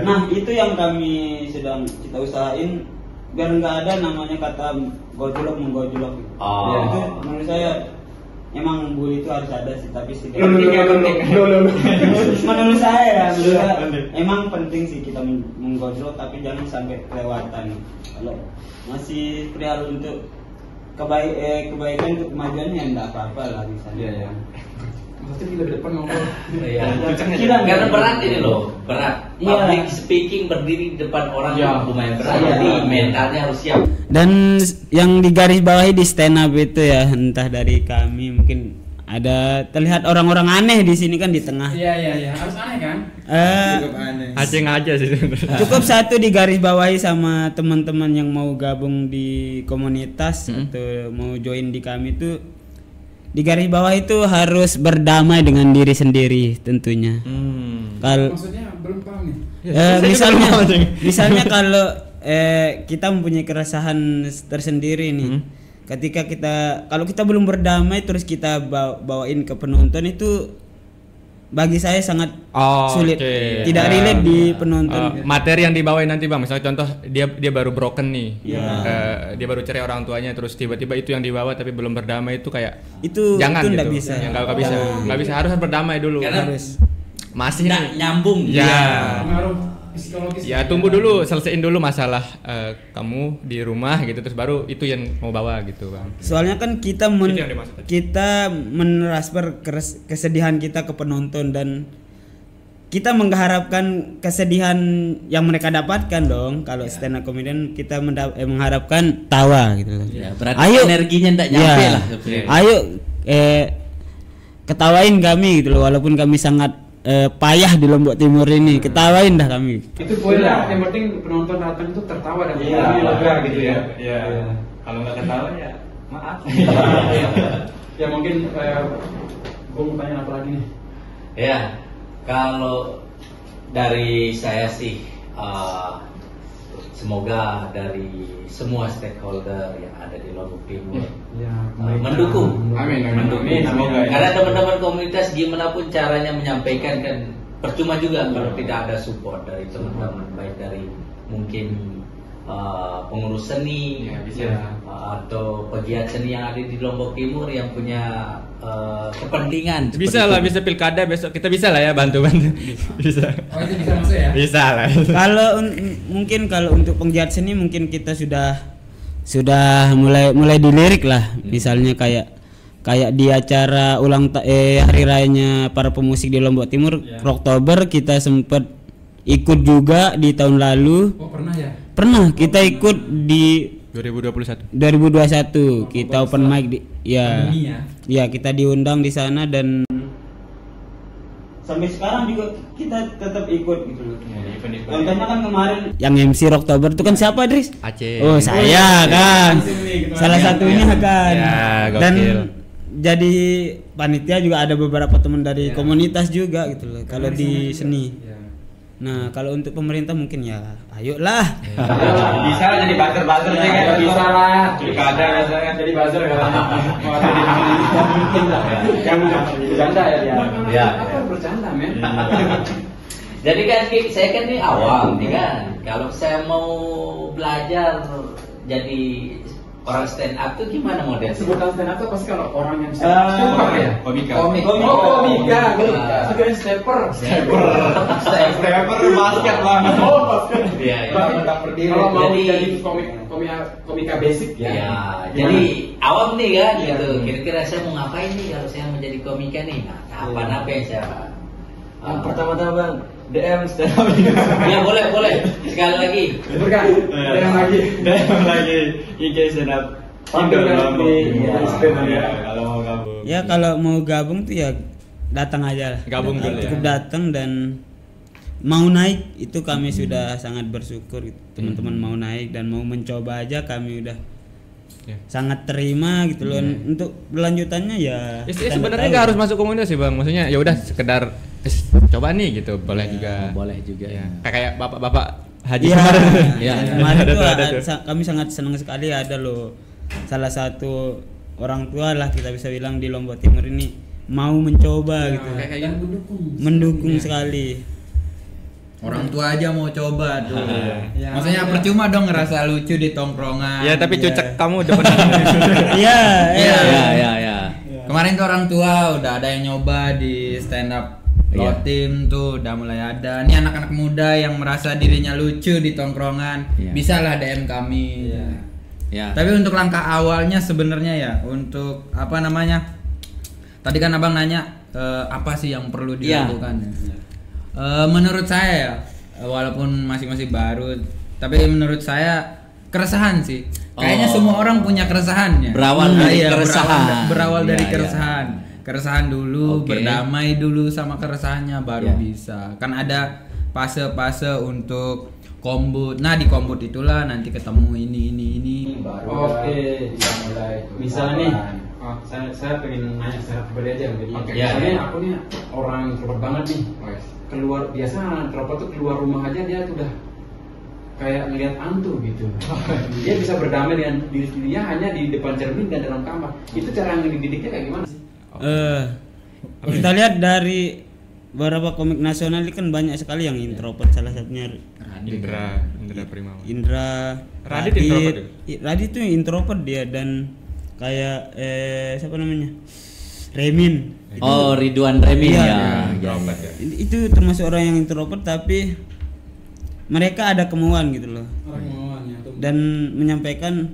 Speaker 4: Nah, itu yang kami sedang kita usahain biar nggak ada namanya kata menggojlok. Ya, itu menurut saya emang bully itu harus ada sih, tapi sih menurut saya emang penting sih kita menggojlok, tapi jangan sampai kelewatan. Kalau masih perihal untuk kebaikan untuk kemajuannya enggak apa-apa lah misalnya.
Speaker 2: Maksudnya kita di depan ngomong.
Speaker 1: Karena berat ini loh, berat. Public speaking berdiri di depan orang lumayan berat. Jadi mentalnya harus siap.
Speaker 4: Dan yang digarisbawahi di stand up itu ya, entah dari kami mungkin ada terlihat orang-orang aneh di sini kan di tengah.
Speaker 2: Iya, harus aneh kan?
Speaker 5: Cukup aneh.
Speaker 3: Aceng aja sih.
Speaker 4: Cukup satu digarisbawahi sama teman-teman yang mau gabung di komunitas atau mau join di kami itu, di garis bawah itu harus berdamai dengan diri sendiri tentunya. Kalau
Speaker 2: maksudnya belum paham nih.
Speaker 4: Misalnya kalau kita mempunyai keresahan tersendiri nih, ketika kalau kita belum berdamai terus kita bawain ke penonton itu bagi saya sangat sulit, tidak relate di penonton.
Speaker 3: Materi yang dibawain nanti Bang, misalnya contoh dia baru broken nih, dia baru cerai orang tuanya, terus tiba-tiba itu yang dibawa tapi belum berdamai, itu kayak jangan
Speaker 4: itu
Speaker 3: gitu.
Speaker 4: Bisa.
Speaker 3: Nggak bisa, harus berdamai dulu.
Speaker 1: Karena
Speaker 4: harus
Speaker 1: masih nyambung.
Speaker 3: Ya tunggu dulu, selesaiin dulu masalah kamu di rumah gitu, terus baru itu yang mau bawa gitu Bang.
Speaker 4: Soalnya kan kita mentransfer kesedihan kita ke penonton dan kita mengharapkan kesedihan yang mereka dapatkan dong. Kalau stand up comedian kita mengharapkan tawa gitu loh.
Speaker 1: Ya, berarti energinya enggak nyampe lah.
Speaker 4: Ayo ketawain kami gitu loh, walaupun kami sangat payah di Lombok Timur ini, ketawain dah kami.
Speaker 2: Itu poin lah, yang penting penonton datang itu tertawa dan lega gitu ya.
Speaker 3: Iya. Kalau nggak ketawa ya maaf.
Speaker 2: Ya mungkin gue mau tanya apa lagi nih?
Speaker 1: Ya, kalau dari saya sih semoga dari semua stakeholder yang ada di Lombok Timur mendukung.
Speaker 2: Amin.
Speaker 1: Semoga. Karena teman-teman komunitas gimana pun caranya menyampaikan kan percuma juga kalau tidak ada support dari teman-teman, baik dari mungkin pengurus seni atau pegiat seni yang ada di Lombok Timur yang punya kepentingan.
Speaker 3: Bisa pilkada besok kita bisa lah ya bantu. Bisa.
Speaker 2: Oh itu bisa masuk ya?
Speaker 3: Bisa lah.
Speaker 4: Kalau untuk penggiat seni mungkin kita sudah mulai dilirik lah. Misalnya kayak di acara hari rayanya para pemusik di Lombok Timur, Oktober kita sempat ikut juga di tahun lalu.
Speaker 2: Oh pernah ya?
Speaker 4: Pernah kita ikut di
Speaker 3: 2021
Speaker 4: kita open mic di ya kita diundang di sana dan sampai sekarang juga kita tetap ikut gitu loh. Contohnya kan kemarin yang MC Oktober itu kan siapa, Dris?
Speaker 3: Aceh.
Speaker 4: Oh, saya kan. Salah satunya kan. Dan jadi panitia juga ada beberapa teman dari komunitas juga gitu loh kalau di seni. Nah, kalau untuk pemerintah mungkin ya ayolah.
Speaker 5: Bisa lah jadi buzzer sih kan.
Speaker 2: Bisa lah.
Speaker 5: Pilkada biasanya
Speaker 2: jadi buzzer katanya. Mau ada di mungkin lah. Jangan bercanda ya dia.
Speaker 1: Ya.
Speaker 2: Bercanda men.
Speaker 1: Jadi kan saya kan ini awam nih kan. Kalau saya mau belajar jadi orang stand up tuh gimana model?
Speaker 2: Sebutan stand up tuh pasti kalau orang yang
Speaker 5: komika.
Speaker 2: Komika. Sekarang stepper
Speaker 5: basket banget.
Speaker 1: Iya.
Speaker 2: Kalau mau jadi komika basic ya.
Speaker 1: Ya, jadi awam nih kan gitu. Kira-kira saya mau ngapain nih kalau saya mau jadi komika nih? Nah, apa yang saya
Speaker 5: Pertama-tama Bang, DM stand up.
Speaker 1: Ya boleh. Sekali lagi.
Speaker 2: Bukan. DM lagi.
Speaker 5: IG stand up.
Speaker 2: Kalau
Speaker 4: mau gabung tuh ya datang aja lah.
Speaker 3: Gabung dulu ya.
Speaker 4: Cukup datang dan mau naik itu kami sudah sangat bersyukur gitu. Teman-teman mau naik dan mau mencoba aja kami udah sangat terima gitu loh. Untuk berlanjutannya ya
Speaker 3: sebenarnya nggak harus masuk komunitas sih Bang, maksudnya ya udah sekedar coba nih gitu, boleh juga ya. Kayak bapak-bapak haji kemarin
Speaker 4: itu kami sangat senang sekali ada loh salah satu orang tua lah kita bisa bilang di Lombok Timur ini mau mencoba gitu,
Speaker 2: kayak
Speaker 4: mendukung sekali.
Speaker 5: Orang tua aja mau coba tuh. Maksudnya percuma dong ngerasa lucu di tongkrongan.
Speaker 3: Ya tapi cucek kamu udah pernah.
Speaker 1: Iya.
Speaker 5: Kemarin tuh orang tua udah ada yang nyoba di stand up Lotim tuh udah mulai ada. Nih anak-anak muda yang merasa dirinya lucu di tongkrongan, bisa lah DM kami. Tapi untuk langkah awalnya sebenarnya ya untuk apa namanya? Tadi kan Abang nanya apa sih yang perlu dilakukan? Menurut saya ya, walaupun masih baru, tapi menurut saya keresahan sih. Kayaknya semua orang punya keresahannya.
Speaker 1: Berawal dari keresahan.
Speaker 5: Berawal dari keresahan. Keresahan dulu, berdamai dulu sama keresahannya baru bisa. Kan ada fase-fase untuk kombut. Nah, di kombut itulah nanti ketemu ini baru.
Speaker 2: Bisa mulai. Misalnya nih, saya pengen nanya secara pribadi aja jadi. Misalnya aku nih orang introvert banget nih. Keluar biasa introvert tuh keluar rumah aja dia tuh udah kayak ngelihat hantu gitu. Dia bisa berdamai dengan diri sendirinya hanya di depan cermin dan dalam kamar. Itu cara ngedidiknya kayak gimana sih?
Speaker 4: Kita lihat dari beberapa komik nasional ini kan banyak sekali yang introvert, salah satunya
Speaker 3: Indra Primawan.
Speaker 4: Radit itu introvert dia, dan kayak siapa namanya? Remin.
Speaker 1: Ridwan Remin
Speaker 3: ya.
Speaker 4: Itu termasuk orang yang introvert, tapi mereka ada kemauan gitu loh. Dan menyampaikan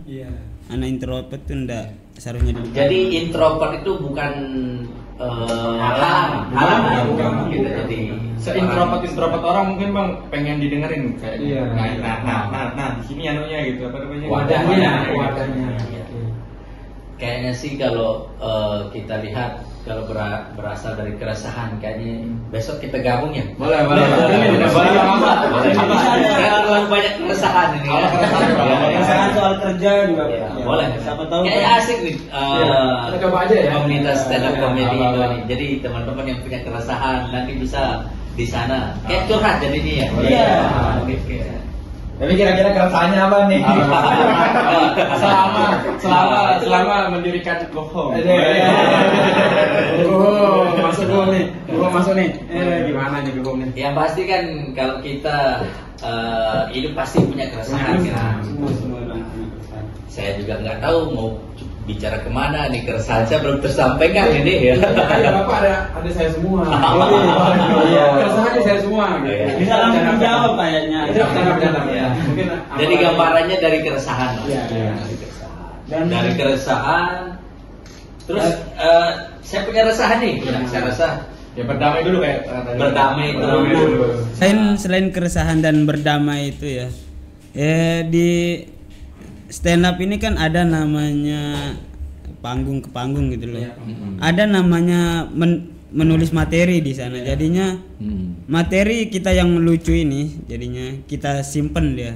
Speaker 4: anak introvert itu enggak seharusnya dulu.
Speaker 1: Jadi introvert itu bukan halang gitu. Jadi
Speaker 3: introvert orang mungkin Bang pengen didengerin kayak nah di sini anunya gitu, apa namanya?
Speaker 2: Wadahnya.
Speaker 1: Kayaknya sih kalau kita lihat kalau berasal dari keresahan, kayaknya besok kita gabung ya.
Speaker 2: Boleh.
Speaker 1: Terlalu banyak keresahan ini ya.
Speaker 4: Keresahan soal kerja juga.
Speaker 1: Boleh.
Speaker 4: Siapa tahu
Speaker 1: kayaknya asik nih.
Speaker 2: Kita coba aja ya.
Speaker 1: Komunitas stand up comedy Indo nih. Jadi teman-teman yang punya keresahan nanti bisa di sana. Kayak curhat jadinya ya.
Speaker 4: Iya.
Speaker 5: Tapi kira-kira keresahannya apa nih?
Speaker 2: selama mendirikan Go Home. Masuk nih. Gimana nih Go Home nih?
Speaker 1: Yang pasti kan kalau kita hidup pasti punya keresahan kan. Saya juga nggak tahu mau bicara kemana nih, keresahan saya belum tersampaikan ini ya.
Speaker 2: Bapak ada saya semua. Keresahannya saya semua.
Speaker 4: Bisa langsung jawab kayaknya.
Speaker 2: Mungkin
Speaker 1: jadi gambarannya dari keresahan.
Speaker 4: Dan
Speaker 1: dari keresahan. Terus saya punya resahan nih. Saya resah.
Speaker 3: Ya berdamai dulu kayak
Speaker 1: berdamai dulu.
Speaker 4: Selain keresahan dan berdamai itu ya, di stand up ini kan ada namanya panggung ke panggung gitu loh. Ada namanya menulis materi di sana. Jadinya materi kita yang lucu ini jadinya kita simpen dia.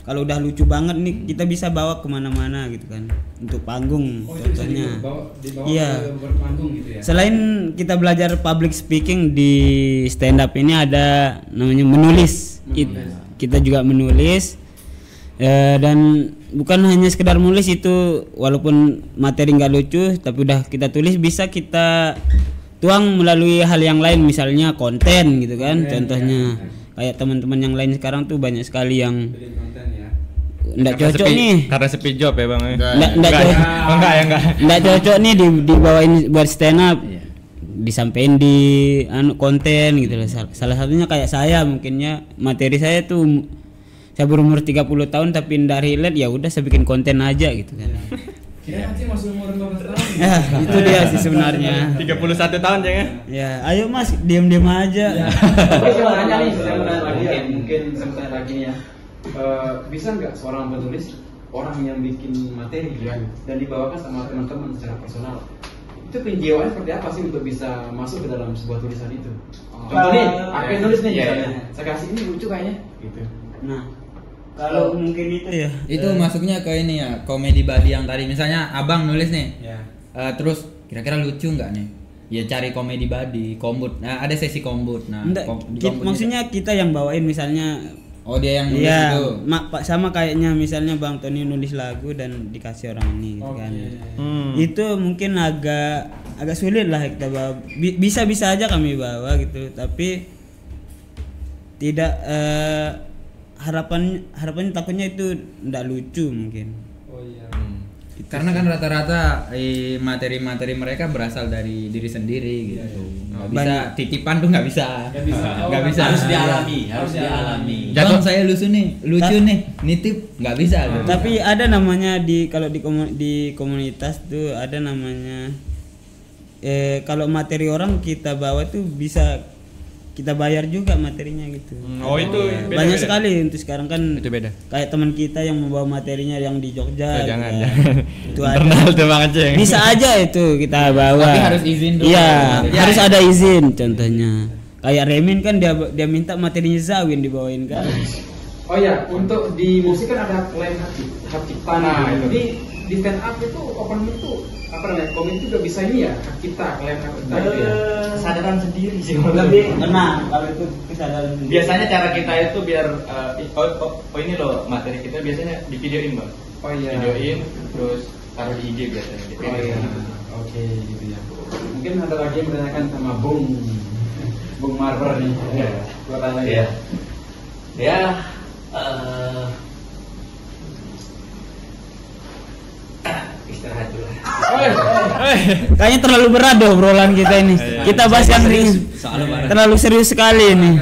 Speaker 4: Kalau udah lucu banget nih kita bisa bawa kemana-mana gitu kan, untuk panggung contohnya. Iya.
Speaker 2: Gitu ya?
Speaker 4: Selain kita belajar public speaking di stand up ini ada namanya menulis. Kita juga menulis. Dan bukan hanya sekedar nulis itu, walaupun materi nggak lucu tapi udah kita tulis bisa kita tuang melalui hal yang lain, misalnya konten gitu kan. Contohnya kayak teman-teman yang lain sekarang tuh banyak sekali yang nggak cocok nih
Speaker 3: karena sepi job ya Bang.
Speaker 4: Nggak cocok nih dibawain buat stand up, disampaikan di konten gitu loh. Salah satunya kayak saya, mungkinnya materi saya tuh saya berumur 30 tahun tapi ndak relate, ya udah saya bikin konten aja gitu kan.
Speaker 2: Kira nanti masuk umur 15 tahun.
Speaker 4: Ya, itu dia sih sebenarnya.
Speaker 3: 31 tahun jangan.
Speaker 4: Ya, ayo Mas, diam-diam aja.
Speaker 2: Tapi saya tanya nih, mungkin saya lagi ya. Bisa nggak seorang penulis, orang yang bikin materi dan dibawakan sama teman-teman secara personal, itu penjiwaan seperti apa sih untuk bisa masuk ke dalam sebuah tulisan itu? Contoh nih, aku yang nulis nih, saya kasih ini lucu kayaknya gitu.
Speaker 4: Nah, kalau mungkin itu ya.
Speaker 5: Itu masuknya ke ini ya, komedi body yang tadi. Misalnya abang nulis nih, terus kira-kira lucu nggak nih? Ya cari komedi body, kombut. Nah ada sesi kombut. Nah,
Speaker 4: maksudnya kita yang bawain misalnya.
Speaker 5: Oh dia yang nulis itu.
Speaker 4: Sama kayaknya misalnya Bang Tony nulis lagu dan dikasih orang ini gitu kan. Itu mungkin agak sulit lah kita bawa. Bisa aja kami bawa gitu, tapi tidak harapan takutnya itu enggak lucu mungkin.
Speaker 5: Karena kan rata-rata materi-materi mereka berasal dari diri sendiri gitu. Nggak bisa titipan tuh nggak bisa.
Speaker 1: Harus dialami.
Speaker 5: Jangan saya lucu nih, nitip nggak bisa.
Speaker 4: Tapi ada namanya kalau di komunitas tuh ada namanya kalau materi orang kita bawa tuh bisa kita bayar juga materinya gitu.
Speaker 3: Itu beda,
Speaker 4: banyak sekali untuk sekarang kan.
Speaker 3: Itu beda.
Speaker 4: Kayak teman kita yang membawa materinya yang di Jogja.
Speaker 3: Jangan.
Speaker 4: Itu ada. Bisa aja itu kita bawa.
Speaker 5: Tapi harus izin dulu.
Speaker 4: Iya, harus ada izin contohnya. Kayak Remin kan dia minta materinya Zawin dibawain kan.
Speaker 2: Oh ya, untuk di musik kan ada klaim hak cipta. Nah, jadi di stand up itu open mic itu apa namanya? Komik juga bisa ini ya kita kalian kita gitu ya.
Speaker 3: Kesadaran sendiri sih
Speaker 4: lebih tenang kalau itu kesadaran sendiri.
Speaker 3: Biasanya cara kita itu biar ini loh materi kita biasanya di videoin Bang.
Speaker 2: Oh iya.
Speaker 3: Videoin terus taruh di IG biasanya.
Speaker 2: Oh iya. Oke gitu ya. Mungkin ada lagi yang bertanyakan sama Bung Marber nih.
Speaker 1: Ya.
Speaker 2: Gua tanya
Speaker 1: ya. Ya. Istirahat dulu.
Speaker 4: Kayaknya terlalu berat deh obrolan kita ini. Kita bahas yang terlalu serius sekali ini.